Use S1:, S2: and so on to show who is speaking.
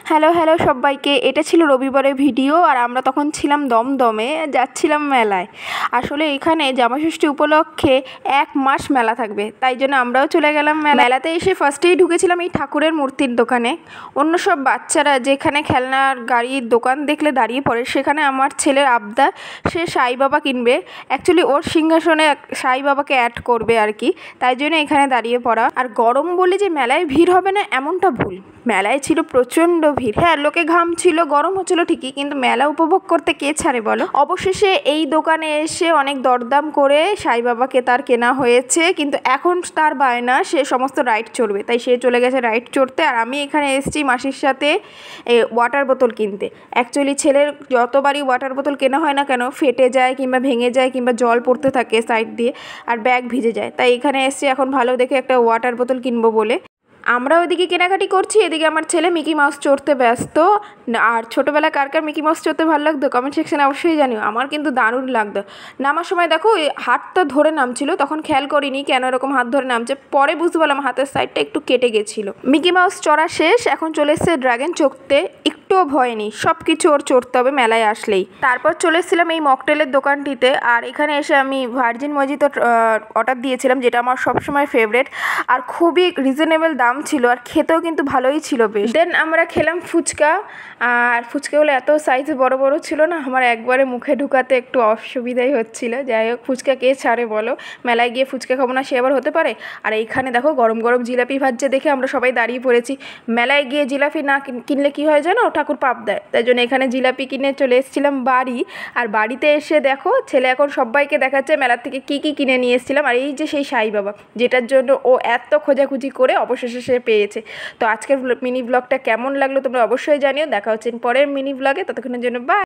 S1: Hello hello সবাইকে, এটা ছিল রবিবারের ভিডিও। আর আমরা তখন ছিলাম দমদমে, যাচ্ছিলাম মেলায়। আসলে এখানে জামাষষ্ঠী উপলক্ষে 1 মাস মেলা থাকবে, তাই জন্য আমরাও চলে গেলাম মেলাতে। এসে ফার্স্টেই ঢুকেছিলাম এই ঠাকুরের মূর্তির দোকানে। অন্য সব বাচ্চারা যেখানে খেলনার গাড়ির দোকান দেখলে দাঁড়িয়ে পড়ে, সেখানে আমার ছেলের আবদার, সে সাই বাবা কিনবে। অ্যাকচুয়ালি ওর সিংহাসনে সাই বাবাকে অ্যাড করবে আর কি, তাই জন্য এখানে দাঁড়িয়ে পড়া। আর গরম বলে যে মেলায় ভিড় হবে না এমনটা ভুল, মেলায় ছিল প্রচণ্ড ভিড়। হ্যাঁ, লোকে ঘাম ছিল, গরম হচ্ছিল ঠিকই, কিন্তু মেলা উপভোগ করতে কে ছাড়ে বলো। অবশেষে এই দোকানে এসে অনেক দরদাম করে সাই বাবাকে তার কেনা হয়েছে, কিন্তু এখন তার বায়না সে সমস্ত রাইড চড়বে, তাই সে চলে গেছে রাইড চড়তে। আর আমি এখানে এসেছি মাসির সাথে ওয়াটার বোতল কিনতে। অ্যাকচুয়ালি ছেলের যতবারই ওয়াটার বোতল কেনা হয় না কেন, ফেটে যায় কিংবা ভেঙে যায় কিংবা জল পড়তে থাকে সাইড দিয়ে, আর ব্যাগ ভিজে যায়। তাই এখানে এসেছি এখন ভালো দেখে একটা ওয়াটার বোতল কিনবো বলে। আমরা ওইদিকে কেনাকাটি করছি, এদিকে আমার ছেলে মিকি মাউস চড়তে ব্যস্ত। আর ছোটোবেলা কার কার মিকি মাউস চড়তে ভালো লাগতো কমেন্ট সেকশনে অবশ্যই জানিও। আমার কিন্তু দারুণ লাগতো। নামার সময় দেখো হাতটা ধরে নামছিল, তখন খেয়াল করিনি কেন এরকম হাত ধরে নামছে, পরে বুঝতে পারলাম হাতের সাইডটা একটু কেটে গেছিলো। মিকি মাউস চড়া শেষ, এখন চলে এসছে ড্রাগন চড়তে। একটুও ভয় নেই, সব কিছু ওর চড়তে হবে মেলায় আসলেই। তারপর চলে এসেছিলাম এই মকটেলের দোকানটিতে। আর এখানে এসে আমি ভার্জিন মজিতো অর্ডার দিয়েছিলাম, যেটা আমার সবসময় ফেভারেট। আর খুবই রিজনেবল দাম ছিল, আর খেতেও কিন্তু ভালোই ছিল বেশ। দেন আমরা খেলাম ফুচকা। আর ফুচকাগুলো এত সাইজে বড় বড় ছিল না, আমার একবারে মুখে ঢুকাতে একটু অসুবিধাই হচ্ছিল। যাই হোক, ফুচকা কে ছাড়ে বলো, মেলায় গিয়ে ফুচকা খাবো না সে আবার হতে পারে। আর এইখানে দেখো গরম গরম জিলাপি ভাজছে দেখে আমরা সবাই দাঁড়িয়ে পড়েছি। মেলায় গিয়ে জিলাপি না কিনলে কী হয় জানো, ঠাকুর পাপ দেয়। তাই জন্য এখানে জিলাপি কিনে চলে এসেছিলাম বাড়ি। আর বাড়িতে এসে দেখো ছেলে এখন সবাইকে দেখাচ্ছে মেলার থেকে কী কী কিনে নিয়ে এসেছিলাম। আর এই যে সেই সাই বাবা, যেটার জন্য ও এত খোঁজাখুঁজি করে অবশেষে সে পেয়েছে। তো আজকের মিনি ব্লগটা কেমন লাগলো তোমরা অবশ্যই জানিও। দেখা হচ্ছে পরের মিনি ব্লগে, ততক্ষণের জন্য বাই।